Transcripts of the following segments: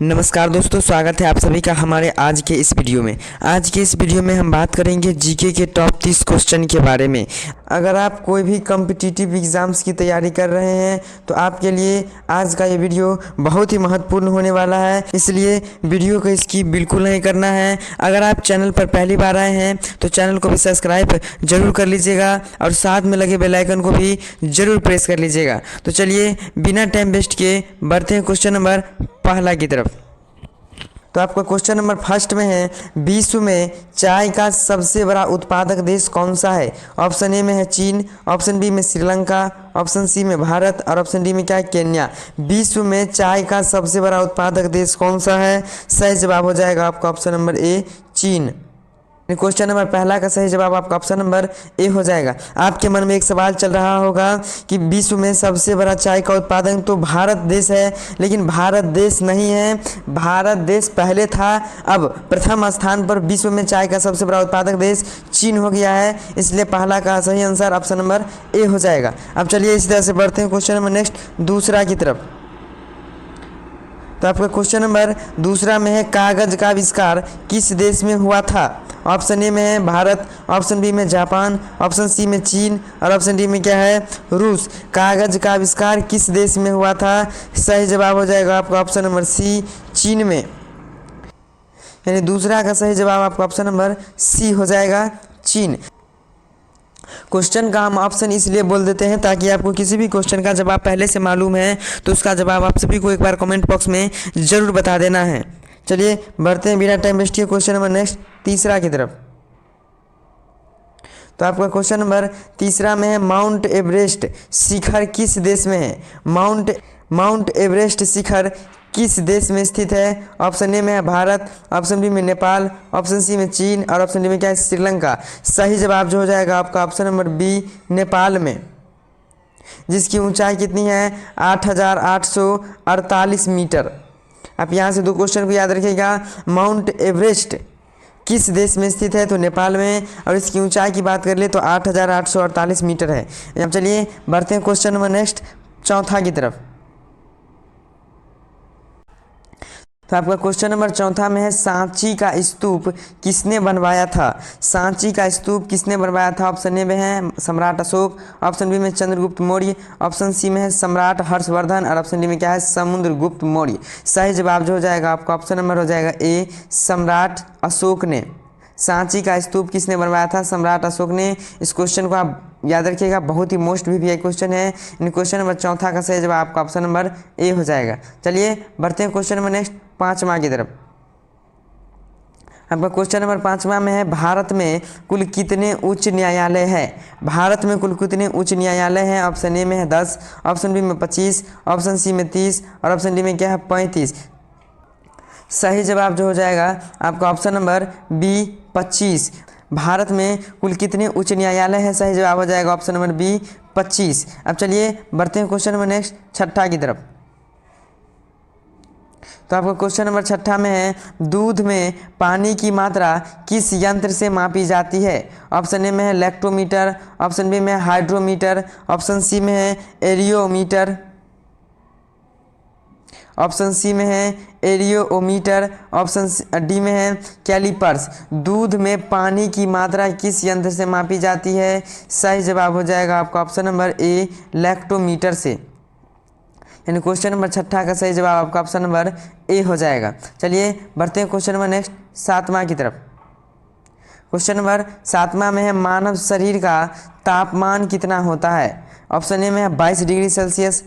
नमस्कार दोस्तों, स्वागत है आप सभी का हमारे आज के इस वीडियो में। आज के इस वीडियो में हम बात करेंगे जीके के टॉप 30 क्वेश्चन के बारे में। अगर आप कोई भी कॉम्पिटिटिव एग्ज़ाम्स की तैयारी कर रहे हैं तो आपके लिए आज का ये वीडियो बहुत ही महत्वपूर्ण होने वाला है, इसलिए वीडियो को स्किप बिल्कुल नहीं करना है। अगर आप चैनल पर पहली बार आए हैं तो चैनल को भी सब्सक्राइब जरूर कर लीजिएगा और साथ में लगे बेल आइकन को भी ज़रूर प्रेस कर लीजिएगा। तो चलिए बिना टाइम वेस्ट किए बढ़ते हैं क्वेश्चन नंबर पहला की तरफ। तो आपका क्वेश्चन नंबर फर्स्ट में है, विश्व में चाय का सबसे बड़ा उत्पादक देश कौन सा है? ऑप्शन ए में है चीन, ऑप्शन बी में श्रीलंका, ऑप्शन सी में भारत और ऑप्शन डी में क्या है? केन्या। विश्व में चाय का सबसे बड़ा उत्पादक देश कौन सा है? सही जवाब हो जाएगा आपका ऑप्शन नंबर ए चीन। क्वेश्चन नंबर पहला का सही जवाब आपका ऑप्शन नंबर ए हो जाएगा। आपके मन में एक सवाल चल रहा होगा कि विश्व में सबसे बड़ा चाय का उत्पादन तो भारत देश है, लेकिन भारत देश नहीं है, भारत देश पहले था। अब प्रथम स्थान पर विश्व में चाय का सबसे बड़ा उत्पादक देश चीन हो गया है, इसलिए पहला का सही आंसर ऑप्शन नंबर ए हो जाएगा। अब चलिए इसी तरह से बढ़ते हैं क्वेश्चन नंबर नेक्स्ट दूसरा की तरफ। तो आपका क्वेश्चन नंबर दूसरा में है, कागज का आविष्कार किस देश में हुआ था? ऑप्शन ए में है भारत, ऑप्शन बी में जापान, ऑप्शन सी में चीन और ऑप्शन डी में क्या है? रूस। कागज का आविष्कार किस देश में हुआ था? सही जवाब हो जाएगा आपका ऑप्शन नंबर सी चीन में। यानी दूसरा का सही जवाब आपका ऑप्शन नंबर सी हो जाएगा चीन। क्वेश्चन का हम ऑप्शन इसलिए बोल देते हैं ताकि आपको किसी भी क्वेश्चन का जवाब पहले से मालूम है तो उसका जवाब आप सभी को एक बार कमेंट बॉक्स में ज़रूर बता देना है। चलिए बढ़ते हैं बिना टाइम वेस्ट किए क्वेश्चन नंबर नेक्स्ट तीसरा की तरफ। तो आपका क्वेश्चन नंबर तीसरा में है, माउंट एवरेस्ट शिखर किस देश में है? माउंट एवरेस्ट शिखर किस देश में स्थित है? ऑप्शन ए में है भारत, ऑप्शन बी में नेपाल, ऑप्शन सी में चीन और ऑप्शन डी में क्या है? श्रीलंका। सही जवाब जो हो जाएगा आपका ऑप्शन नंबर बी नेपाल में, जिसकी ऊंचाई कितनी है? 8,848 मीटर। आप यहाँ से दो क्वेश्चन को याद रखिएगा। माउंट एवरेस्ट किस देश में स्थित है? तो नेपाल में, और इसकी ऊंचाई की बात कर ले तो 8,848 मीटर है। अब चलिए बढ़ते हैं क्वेश्चन नंबर नेक्स्ट चौथा की तरफ। तो आपका क्वेश्चन नंबर चौथा में है, सांची का स्तूप किसने बनवाया था? सांची का स्तूप किसने बनवाया था? ऑप्शन ए में है सम्राट अशोक, ऑप्शन बी में चंद्रगुप्त मौर्य, ऑप्शन सी में है सम्राट हर्षवर्धन और ऑप्शन डी में क्या है? समुद्रगुप्त मौर्य। सही जवाब जो हो जाएगा आपका ऑप्शन नंबर हो जाएगा ए सम्राट अशोक ने। सांची का स्तूप किसने बनवाया था? सम्राट अशोक ने। इस क्वेश्चन को आप याद रखिएगा, बहुत ही मोस्ट भी क्वेश्चन है। इन क्वेश्चन नंबर चौथा का सही जवाब आपका ऑप्शन नंबर ए हो जाएगा। चलिए बढ़ते हैं क्वेश्चन नंबर नेक्स्ट पाँचवा की तरफ। आपका क्वेश्चन नंबर पाँचवा में है, भारत में कुल कितने उच्च न्यायालय है? भारत में कुल कितने उच्च न्यायालय हैं? ऑप्शन ए में है 10, ऑप्शन बी में 25, ऑप्शन सी में 30 और ऑप्शन डी में क्या है? 35। सही जवाब जो हो जाएगा आपका ऑप्शन नंबर बी 25। भारत में कुल कितने उच्च न्यायालय हैं? सही जवाब हो जाएगा ऑप्शन नंबर बी 25। अब चलिए बढ़ते हैं क्वेश्चन नंबर नेक्स्ट छठा की तरफ। तो आपका क्वेश्चन नंबर छठा में है, दूध में पानी की मात्रा किस यंत्र से मापी जाती है? ऑप्शन ए में है लैक्टोमीटर, ऑप्शन बी में है हाइड्रोमीटर, ऑप्शन सी में है एरियोमीटर, ऑप्शन सी में है एरियोमीटर, ऑप्शन डी में है कैलिपर्स। दूध में पानी की मात्रा किस यंत्र से मापी जाती है? सही जवाब हो जाएगा आपका ऑप्शन नंबर ए लैक्टोमीटर से। यानी क्वेश्चन नंबर छठा का सही जवाब आपका ऑप्शन नंबर ए हो जाएगा। चलिए बढ़ते हैं क्वेश्चन नंबर नेक्स्ट सातवां की तरफ। क्वेश्चन नंबर सातवां में है, मानव शरीर का तापमान कितना होता है? ऑप्शन ए में है 22 डिग्री सेल्सियस,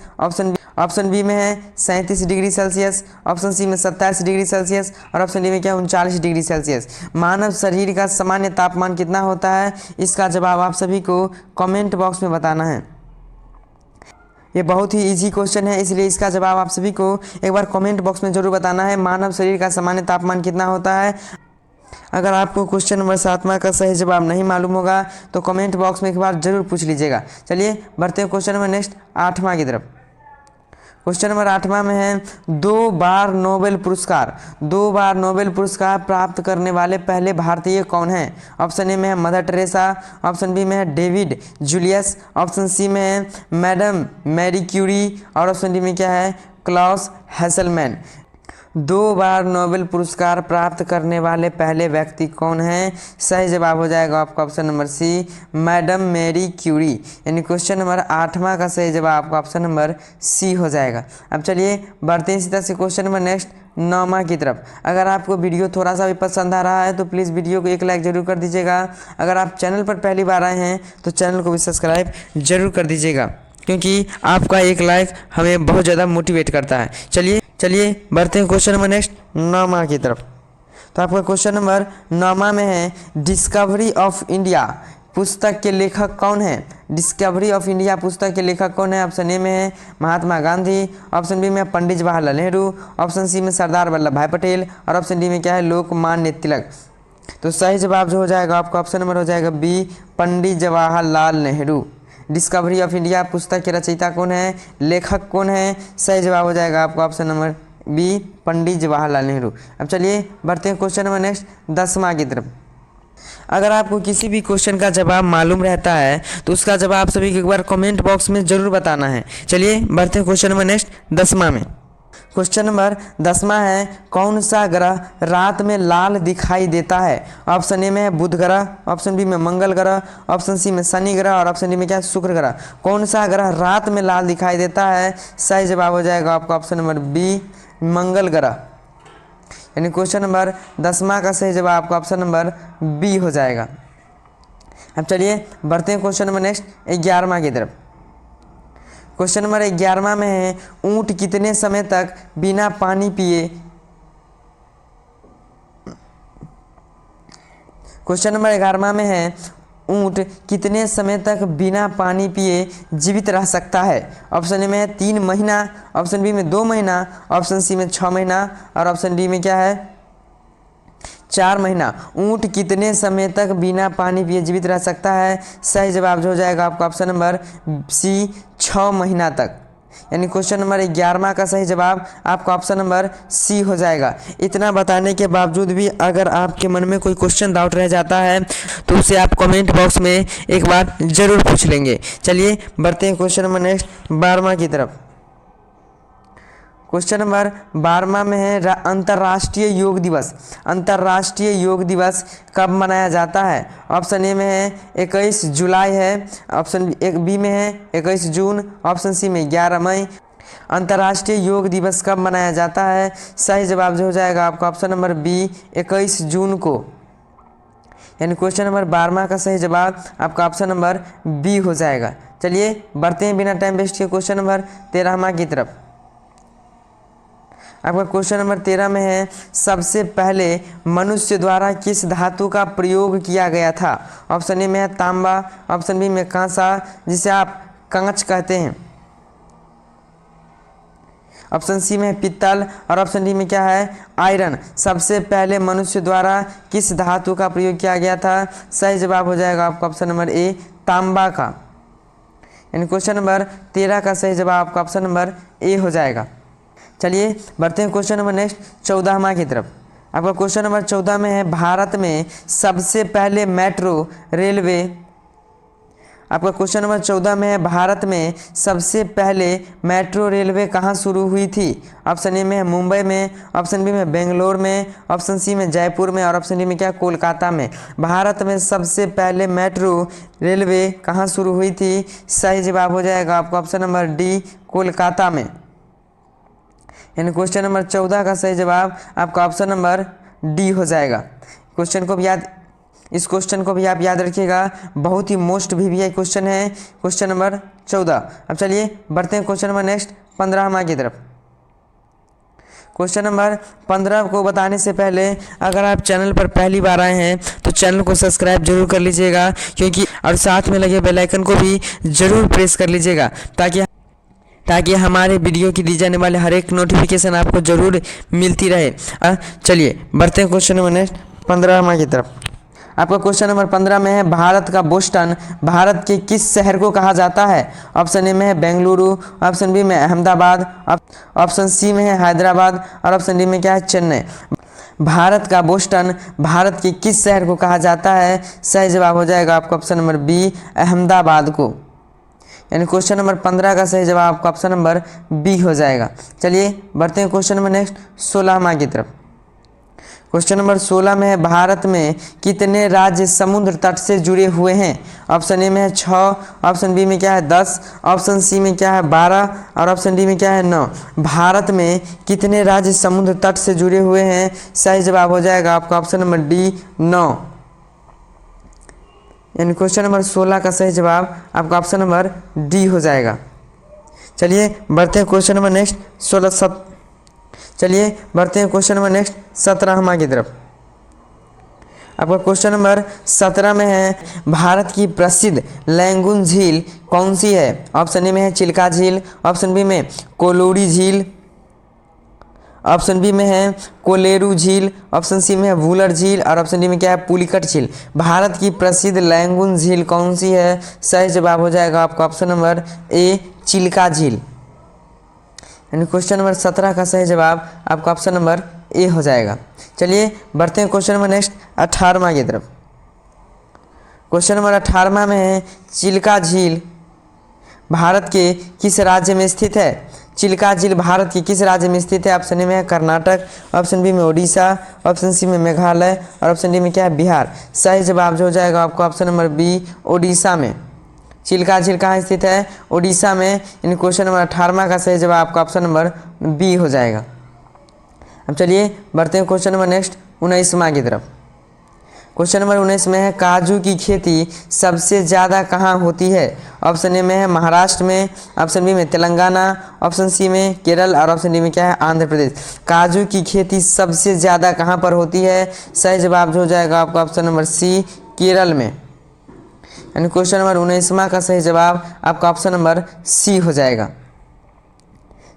ऑप्शन बी में है 37 डिग्री सेल्सियस, ऑप्शन सी में 27 डिग्री सेल्सियस और ऑप्शन डी में क्या है? 39 डिग्री सेल्सियस। मानव शरीर का सामान्य तापमान कितना होता है? इसका जवाब आप सभी को कमेंट बॉक्स में बताना है। ये बहुत ही इजी क्वेश्चन है, इसलिए इसका जवाब आप सभी को एक बार कमेंट बॉक्स में जरूर बताना है। मानव शरीर का सामान्य तापमान कितना होता है? अगर आपको क्वेश्चन नंबर सातवां का सही जवाब नहीं मालूम होगा तो कमेंट बॉक्स में एक बार जरूर पूछ लीजिएगा। चलिए बढ़ते हैं क्वेश्चन नंबर नेक्स्ट आठवां की तरफ। क्वेश्चन नंबर आठवां में है, दो बार नोबेल पुरस्कार प्राप्त करने वाले पहले भारतीय कौन हैं? ऑप्शन ए में है मदर टेरेसा, ऑप्शन बी में है डेविड जूलियस, ऑप्शन सी में है मैडम मैरी क्यूरी और ऑप्शन डी में क्या है? Claus Hasselmann. 2 बार नोबेल पुरस्कार प्राप्त करने वाले पहले व्यक्ति कौन हैं? सही जवाब हो जाएगा आपका option number C, madam Marie Curie. यानी क्वेश्चन नंबर 8वां का सही जवाब आपका ऑप्शन नंबर सी हो जाएगा। अब चलिए बढ़ते हैं इसी तरह से क्वेश्चन नंबर नेक्स्ट 9वां की तरफ। अगर आपको वीडियो थोड़ा सा भी पसंद आ रहा है तो प्लीज़ वीडियो को एक लाइक जरूर कर दीजिएगा। अगर आप चैनल पर पहली बार आए हैं तो चैनल को भी सब्सक्राइब जरूर कर दीजिएगा, क्योंकि आपका एक लाइक हमें बहुत ज़्यादा मोटिवेट करता है। चलिए बढ़ते हैं क्वेश्चन नंबर नेक्स्ट 9वां की तरफ। तो आपका क्वेश्चन नंबर 9वां में है, डिस्कवरी ऑफ इंडिया पुस्तक के लेखक कौन है? डिस्कवरी ऑफ इंडिया पुस्तक के लेखक कौन है? ऑप्शन ए में है महात्मा गांधी, ऑप्शन बी में पंडित जवाहरलाल नेहरू, ऑप्शन सी में सरदार वल्लभ भाई पटेल और ऑप्शन डी में क्या है, लोकमान्य तिलक। तो सही जवाब जो हो जाएगा आपका ऑप्शन नंबर हो जाएगा B, Pandit Jawaharlal Nehru. Discovery of India पुस्तक के रचयिता कौन है, लेखक कौन है? सही जवाब हो जाएगा आपका option number B, Pandit Jawaharlal Nehru. अब चलिए बढ़ते हैं क्वेश्चन नंबर नेक्स्ट 10वां की तरफ। अगर आपको किसी भी क्वेश्चन का जवाब मालूम रहता है तो उसका जवाब सभी को एक बार कमेंट बॉक्स में ज़रूर बताना है। चलिए बढ़ते हैं क्वेश्चन नंबर नेक्स्ट 10वां में। क्वेश्चन नंबर 10वां है, कौन सा ग्रह रात में लाल दिखाई देता है? ऑप्शन ए में है बुध ग्रह, ऑप्शन बी में मंगल ग्रह, ऑप्शन सी में शनि ग्रह और ऑप्शन डी में क्या है, शुक्र ग्रह। कौन सा ग्रह रात में लाल दिखाई देता है? सही जवाब हो जाएगा आपका ऑप्शन नंबर बी, मंगल ग्रह। यानी क्वेश्चन नंबर 10वां का सही जवाब आपका ऑप्शन नंबर बी हो जाएगा। अब चलिए बढ़ते हैं क्वेश्चन नंबर नेक्स्ट 11वां की तरफ। क्वेश्चन नंबर 11वां में है, ऊंट कितने समय तक बिना पानी पिए क्वेश्चन नंबर 11वां में है, ऊंट कितने समय तक बिना पानी पिए जीवित रह सकता है? ऑप्शन ए में है 3 महीना, ऑप्शन बी में 2 महीना, ऑप्शन सी में 6 महीना और ऑप्शन डी में क्या है, 4 महीना। ऊंट कितने समय तक बिना पानी पिए जीवित रह सकता है? सही जवाब जो हो जाएगा आपका ऑप्शन नंबर सी, 6 महीना तक। यानी क्वेश्चन नंबर 11वां का सही जवाब आपका ऑप्शन नंबर सी हो जाएगा। इतना बताने के बावजूद भी अगर आपके मन में कोई क्वेश्चन डाउट रह जाता है तो उसे आप कमेंट बॉक्स में एक बार ज़रूर पूछ लेंगे। चलिए बढ़ते हैं क्वेश्चन नंबर नेक्स्ट 12वां की तरफ। क्वेश्चन नंबर 12वां में है, अंतर्राष्ट्रीय योग दिवस। अंतर्राष्ट्रीय योग दिवस कब मनाया जाता है? ऑप्शन ए में है 21 जुलाई है, ऑप्शन बी में है 21 जून, ऑप्शन सी में 11 मई। अंतर्राष्ट्रीय योग दिवस कब मनाया जाता है? सही जवाब जो हो जाएगा आपका ऑप्शन नंबर बी, 21 जून को। यानी क्वेश्चन नंबर 12वां का सही जवाब आपका ऑप्शन नंबर बी हो जाएगा। चलिए बढ़ते हैं बिना टाइम वेस्ट किए क्वेश्चन नंबर 13वां की तरफ। आपका क्वेश्चन नंबर 13 में है, सबसे पहले मनुष्य द्वारा किस धातु का प्रयोग किया गया था? ऑप्शन ए में है तांबा, ऑप्शन बी में कांसा जिसे आप कांच कहते हैं, ऑप्शन सी में है पित्तल और ऑप्शन डी में क्या है, आयरन। सबसे पहले मनुष्य द्वारा किस धातु का प्रयोग किया गया था? सही जवाब हो जाएगा आपका ऑप्शन नंबर ए, तांबा का। यानी क्वेश्चन नंबर 13 का सही जवाब आपका ऑप्शन नंबर ए हो जाएगा। चलिए बढ़ते हैं क्वेश्चन नंबर नेक्स्ट 14वां की तरफ। आपका क्वेश्चन नंबर 14 में है, भारत में सबसे पहले मेट्रो रेलवे। आपका क्वेश्चन नंबर 14 में है, भारत में सबसे पहले मेट्रो रेलवे कहाँ शुरू हुई थी? ऑप्शन ए में है मुंबई में, ऑप्शन बी में बेंगलोर में, ऑप्शन सी में जयपुर में और ऑप्शन डी में क्या, कोलकाता में। भारत में सबसे पहले मेट्रो रेलवे कहाँ शुरू हुई थी? सही जवाब हो जाएगा आपका ऑप्शन नंबर डी, कोलकाता में। यानी क्वेश्चन नंबर 14 का सही जवाब आपका ऑप्शन नंबर डी हो जाएगा। इस क्वेश्चन को भी आप याद रखिएगा, बहुत ही मोस्ट VVI क्वेश्चन है क्वेश्चन नंबर 14। अब चलिए बढ़ते हैं क्वेश्चन नंबर नेक्स्ट 15वां की तरफ। क्वेश्चन नंबर 15 को बताने से पहले अगर आप चैनल पर पहली बार आए हैं तो चैनल को सब्सक्राइब जरूर कर लीजिएगा, क्योंकि और साथ में लगे बेल आइकन को भी जरूर प्रेस कर लीजिएगा ताकि हमारे वीडियो की दी जाने वाले हर एक नोटिफिकेशन आपको जरूर मिलती रहे। चलिए बढ़ते हैं क्वेश्चन नंबर नेक्स्ट 15वां की तरफ। आपका क्वेश्चन नंबर 15 में है, भारत का बोस्टन भारत के किस शहर को कहा जाता है? ऑप्शन ए में है बेंगलुरु, ऑप्शन बी में अहमदाबाद, ऑप्शन सी में है हैदराबाद और ऑप्शन डी में क्या है, चेन्नई। भारत का बोस्टन भारत के किस शहर को कहा जाता है? सही जवाब हो जाएगा आपका ऑप्शन नंबर बी, अहमदाबाद को। यानी क्वेश्चन नंबर 15 का सही जवाब आपका ऑप्शन नंबर बी हो जाएगा। चलिए बढ़ते हैं क्वेश्चन नंबर नेक्स्ट 16वां की तरफ। क्वेश्चन नंबर 16 में है, भारत में कितने राज्य समुद्र तट से जुड़े हुए हैं? ऑप्शन ए में है 6, ऑप्शन बी में क्या है 10, ऑप्शन सी में क्या है 12 और ऑप्शन डी में क्या है 9। भारत में कितने राज्य समुद्र तट से जुड़े हुए हैं? सही जवाब हो जाएगा आपका ऑप्शन नंबर डी 9। यानी क्वेश्चन नंबर 16 का सही जवाब आपका ऑप्शन नंबर डी हो जाएगा। चलिए बढ़ते हैं क्वेश्चन नंबर नेक्स्ट 17वां की तरफ। आपका क्वेश्चन नंबर 17 में है, भारत की प्रसिद्ध लैंगून झील कौन सी है? ऑप्शन ए में है चिल्का झील, ऑप्शन बी में कोलोरी झील, ऑप्शन बी में है कोलेरू झील, ऑप्शन सी में है वुलर झील और ऑप्शन डी में क्या है पुलिकट झील। भारत की प्रसिद्ध लैंगून झील कौन सी है? सही जवाब हो जाएगा आपका ऑप्शन नंबर ए चिल्का झील। यानी क्वेश्चन नंबर 17 का सही जवाब आपका ऑप्शन नंबर ए हो जाएगा। चलिए बढ़ते हैं क्वेश्चन नंबर नेक्स्ट 18वां की तरफ। क्वेश्चन नंबर 18वां में है, चिल्का झील भारत के किस राज्य में स्थित है? चिल्का झील भारत के किस राज्य में स्थित है? ऑप्शन ए में है कर्नाटक, ऑप्शन बी में उड़ीसा, ऑप्शन सी में मेघालय और ऑप्शन डी में क्या है बिहार। सही जवाब जो हो जाएगा आपका ऑप्शन नंबर बी उड़ीसा में। चिल्का झील कहाँ स्थित है? उड़ीसा में। इन क्वेश्चन नंबर 18वां का सही जवाब आपका ऑप्शन नंबर बी हो जाएगा। अब चलिए बढ़ते हैं क्वेश्चन नंबर नेक्स्ट 19वां की तरफ। क्वेश्चन नंबर 19 में है, काजू की खेती सबसे ज़्यादा कहाँ होती है? ऑप्शन ए में है महाराष्ट्र में, ऑप्शन बी में तेलंगाना, ऑप्शन सी में केरल और ऑप्शन डी में क्या है आंध्र प्रदेश। काजू की खेती सबसे ज़्यादा कहाँ पर होती है? सही जवाब जो हो जाएगा आपका ऑप्शन नंबर सी केरल में। यानी क्वेश्चन नंबर 19वां का सही जवाब आपका ऑप्शन नंबर सी हो जाएगा।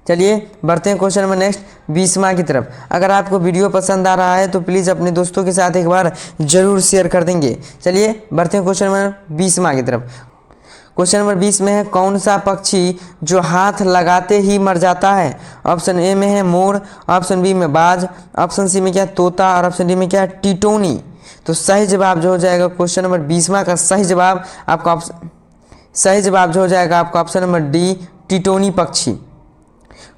चलिए बढ़ते हैं क्वेश्चन नंबर नेक्स्ट 20वां की तरफ। अगर आपको वीडियो पसंद आ रहा है तो प्लीज़ अपने दोस्तों के साथ एक बार जरूर शेयर कर देंगे। चलिए बढ़ते हैं क्वेश्चन नंबर 20वां की तरफ। क्वेश्चन नंबर 20 में है, कौन सा पक्षी जो हाथ लगाते ही मर जाता है? ऑप्शन ए में है मोर, ऑप्शन बी में बाज, ऑप्शन सी में क्या है तोता और ऑप्शन डी में क्या है टिटोनी। तो सही जवाब जो हो जाएगा क्वेश्चन नंबर 20वां का सही जवाब जो हो जाएगा आपका ऑप्शन नंबर डी टिटोनी पक्षी।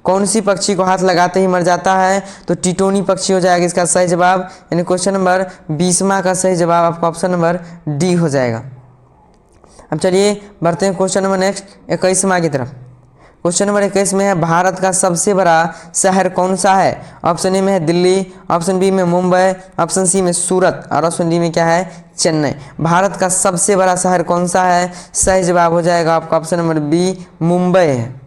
कौन सी पक्षी को हाथ लगाते ही मर जाता है? तो टिटोनी पक्षी हो जाएगा इसका सही जवाब। यानी क्वेश्चन नंबर 20वां का सही जवाब आपका ऑप्शन नंबर डी हो जाएगा। अब चलिए बढ़ते हैं क्वेश्चन नंबर नेक्स्ट 21वां की तरफ। क्वेश्चन नंबर 21 में है, भारत का सबसे बड़ा शहर कौन सा है? ऑप्शन ए में है दिल्ली, ऑप्शन बी में मुंबई, ऑप्शन सी में सूरत और ऑप्शन डी में क्या है चेन्नई। भारत का सबसे बड़ा शहर कौन सा है? सही जवाब हो जाएगा आपका ऑप्शन नंबर बी मुंबई है।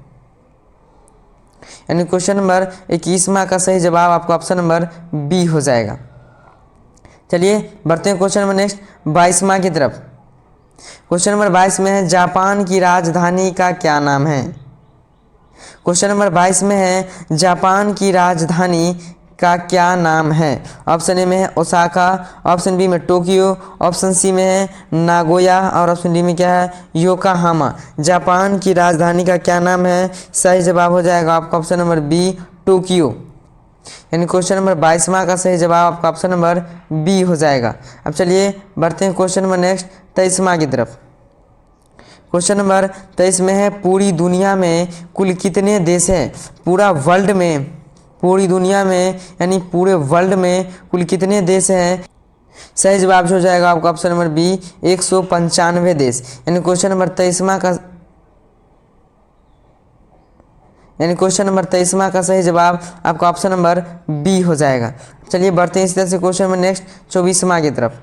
यानी क्वेश्चन नंबर 21वां का सही जवाब आपका ऑप्शन नंबर बी हो जाएगा। चलिए बढ़ते हैं क्वेश्चन नंबर नेक्स्ट 22वां की तरफ। क्वेश्चन नंबर 22 में है, जापान की राजधानी का क्या नाम है? क्वेश्चन नंबर 22 में है, जापान की राजधानी का क्या नाम है? ऑप्शन ए में है ओसाका, ऑप्शन बी में टोक्यो, ऑप्शन सी में है नागोया और ऑप्शन डी में क्या है योकोहामा। जापान की राजधानी का क्या नाम है? सही जवाब हो जाएगा आपका ऑप्शन नंबर बी टोक्यो। यानी क्वेश्चन नंबर 22वां का सही जवाब आपका ऑप्शन नंबर बी हो जाएगा। अब चलिए बढ़ते हैं क्वेश्चन नंबर नेक्स्ट 23वां की तरफ। क्वेश्चन नंबर 23 में है, पूरी दुनिया में कुल कितने देश हैं? पूरी दुनिया में यानी पूरे वर्ल्ड में कुल कितने देश हैं? सही जवाब हो जाएगा आपका ऑप्शन नंबर बी 195 देश। यानी क्वेश्चन नंबर 23वां का सही जवाब आपका ऑप्शन नंबर बी हो जाएगा। चलिए बढ़ते हैं इसी तरह से क्वेश्चन नंबर नेक्स्ट 24वां की तरफ।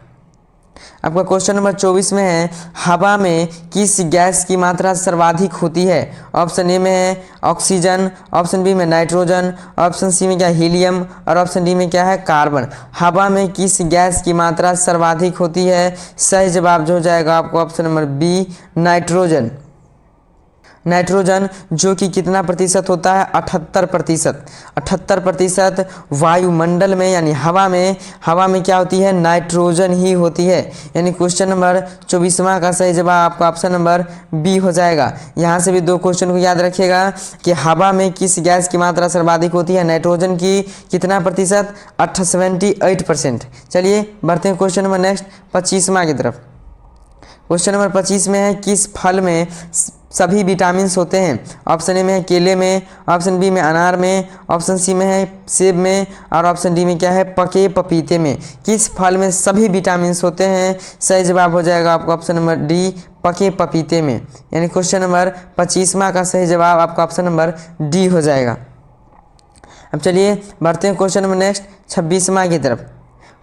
आपका क्वेश्चन नंबर 24 में है, हवा में किस गैस की मात्रा सर्वाधिक होती है? ऑप्शन ए में है ऑक्सीजन, ऑप्शन बी में नाइट्रोजन, ऑप्शन सी में क्या है हीलियम और ऑप्शन डी में क्या है कार्बन। हवा में किस गैस की मात्रा सर्वाधिक होती है? सही जवाब जो हो जाएगा आपको option number B nitrogen. Nitrogen जो कि कितना प्रतिशत होता है? 78%। 78% वायुमंडल में यानी हवा में क्या होती है? नाइट्रोजन ही होती है। यानी क्वेश्चन नंबर 24वां का सही जवाब आपका ऑप्शन नंबर बी हो जाएगा। यहाँ से भी दो क्वेश्चन को याद रखिएगा कि हवा में किस गैस की मात्रा सर्वाधिक होती है? नाइट्रोजन की कितना प्रतिशत? 78%। चलिए बढ़ते हैं क्वेश्चन नंबर नेक्स्ट 25वां की तरफ। क्वेश्चन नंबर 25 में है, किस फल में सभी विटामिन्स होते हैं? ऑप्शन ए में है केले में, ऑप्शन बी में अनार में, ऑप्शन सी में है सेब में और ऑप्शन डी में क्या है पके पपीते में। किस फल में सभी विटामिन्स होते हैं? सही जवाब हो जाएगा आपका ऑप्शन नंबर डी पके पपीते में। यानी क्वेश्चन नंबर 25वां का सही जवाब आपका ऑप्शन नंबर डी हो जाएगा। अब चलिए बढ़ते हैं क्वेश्चन नंबर नेक्स्ट 26वां की तरफ।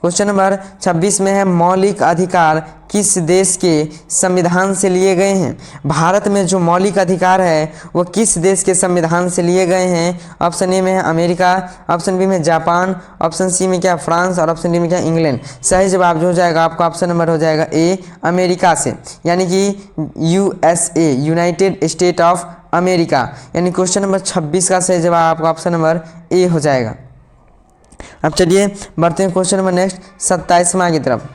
क्वेश्चन नंबर 26 में है मौलिक अधिकार किस देश के संविधान से लिए गए हैं? भारत में जो मौलिक अधिकार है वो किस देश के संविधान से लिए गए हैं? ऑप्शन ए में है अमेरिका, ऑप्शन बी में जापान, ऑप्शन सी में क्या फ्रांस और ऑप्शन डी में क्या इंग्लैंड। सही जवाब जो हो जाएगा आपका ऑप्शन नंबर हो जाएगा ए अमेरिका से, यानी कि USA United state of America. यानी क्वेश्चन नंबर 26 का सही जवाब आपका ऑप्शन नंबर ए हो जाएगा। अब चलिए बढ़ते हैं क्वेश्चन नंबर नेक्स्ट 27वां की तरफ।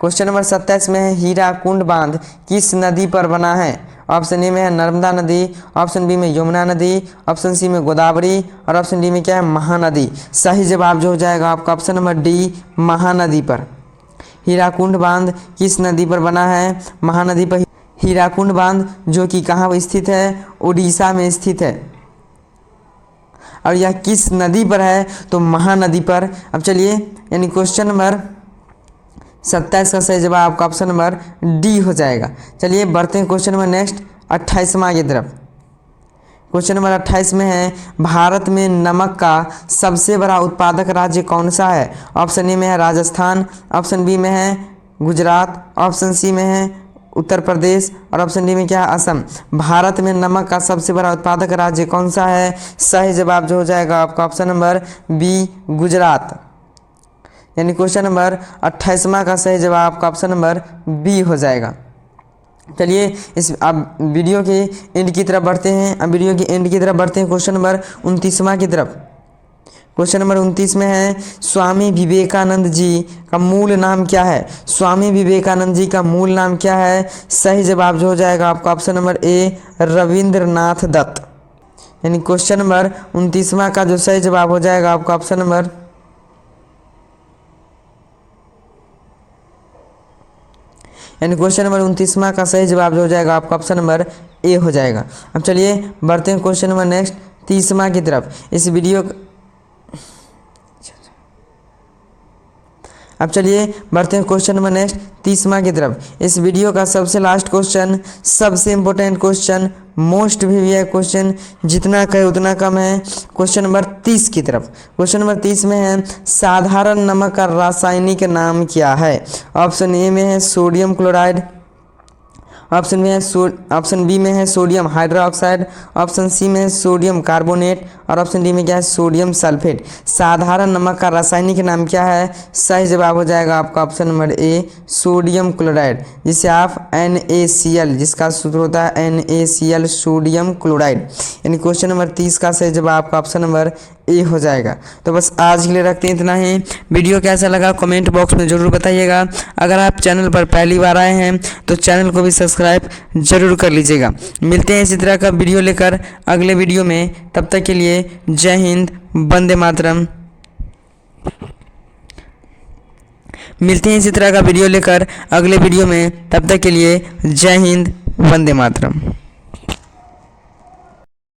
क्वेश्चन नंबर 27 में है हीराकुंड बांध किस नदी पर बना है? ऑप्शन ए में है नर्मदा नदी, ऑप्शन बी में यमुना नदी, ऑप्शन सी में गोदावरी और ऑप्शन डी में क्या है महानदी। सही जवाब जो हो जाएगा आपका ऑप्शन नंबर डी महानदी पर। हीराकुंड बांध किस नदी पर बना है? महानदी पर। हीराकुंड बांध जो कि कहाँ स्थित है? उड़ीसा में स्थित है। और यह किस नदी पर है? तो महानदी पर। अब चलिए यानी क्वेश्चन नंबर 27 का सही जवाब आपका ऑप्शन नंबर डी हो जाएगा। चलिए बढ़ते हैं क्वेश्चन नंबर नेक्स्ट 28वां की तरफ। क्वेश्चन नंबर 28 में है भारत में नमक का सबसे बड़ा उत्पादक राज्य कौन सा है? ऑप्शन ए में है राजस्थान, ऑप्शन बी में है गुजरात, ऑप्शन सी में है उत्तर प्रदेश और ऑप्शन डी में क्या है असम। भारत में नमक का सबसे बड़ा उत्पादक राज्य कौन सा है? सही जवाब जो हो जाएगा आपका ऑप्शन नंबर बी गुजरात। यानी क्वेश्चन नंबर 28वां का सही जवाब आपका ऑप्शन नंबर बी हो जाएगा। चलिए इस अब वीडियो के एंड की तरफ बढ़ते हैं। अब वीडियो के एंड की तरफ बढ़ते हैं क्वेश्चन नंबर 29वां की तरफ। क्वेश्चन नंबर 29 में है स्वामी विवेकानंद जी का मूल नाम क्या है? स्वामी विवेकानंद जी का मूल नाम क्या है? सही जवाब जो हो जाएगा आपका option number A Rabindranath Dutt. यानी क्वेश्चन नंबर 29वां का जो सही जवाब हो जाएगा आपका ऑप्शन नंबर यानी क्वेश्चन नंबर 29वां का सही जवाब जो हो जाएगा आपका ऑप्शन नंबर ए हो जाएगा। अब चलिए बढ़ते हैं क्वेश्चन नंबर नेक्स्ट 30वां की तरफ। इस वीडियो अब चलिए बढ़ते हैं क्वेश्चन नंबर नेक्स्ट 30वां की तरफ। इस वीडियो का सबसे लास्ट क्वेश्चन, सबसे इंपॉर्टेंट क्वेश्चन, मोस्ट भी है क्वेश्चन, जितना कहे उतना कम है। क्वेश्चन नंबर 30 की तरफ। क्वेश्चन नंबर 30 में है साधारण नमक का रासायनिक नाम क्या है? ऑप्शन ए में है सोडियम क्लोराइड, ऑप्शन बी में है सोडियम हाइड्रोक्साइड, ऑप्शन सी में है सोडियम कार्बोनेट और ऑप्शन डी में क्या है सोडियम सल्फेट। साधारण नमक का रासायनिक नाम क्या है? सही जवाब हो जाएगा आपका ऑप्शन नंबर ए सोडियम क्लोराइड, जिसे आप NaCl जिसका सूत्र होता है NaCl सोडियम क्लोराइड। यानी क्वेश्चन नंबर 30 का सही जवाब आपका ऑप्शन नंबर ए हो जाएगा। तो बस आज के लिए रखते हैं इतना ही। वीडियो कैसा लगा कमेंट बॉक्स में ज़रूर बताइएगा। अगर आप चैनल पर पहली बार आए हैं तो चैनल को भी सब्सक्राइब जरूर कर लीजिएगा। मिलते हैं इसी तरह का वीडियो लेकर अगले वीडियो में। तब तक के लिए जय हिंद, वंदे मातरम। मिलते हैं इसी तरह का वीडियो लेकर अगले वीडियो में। तब तक के लिए जय हिंद, वंदे मातरम।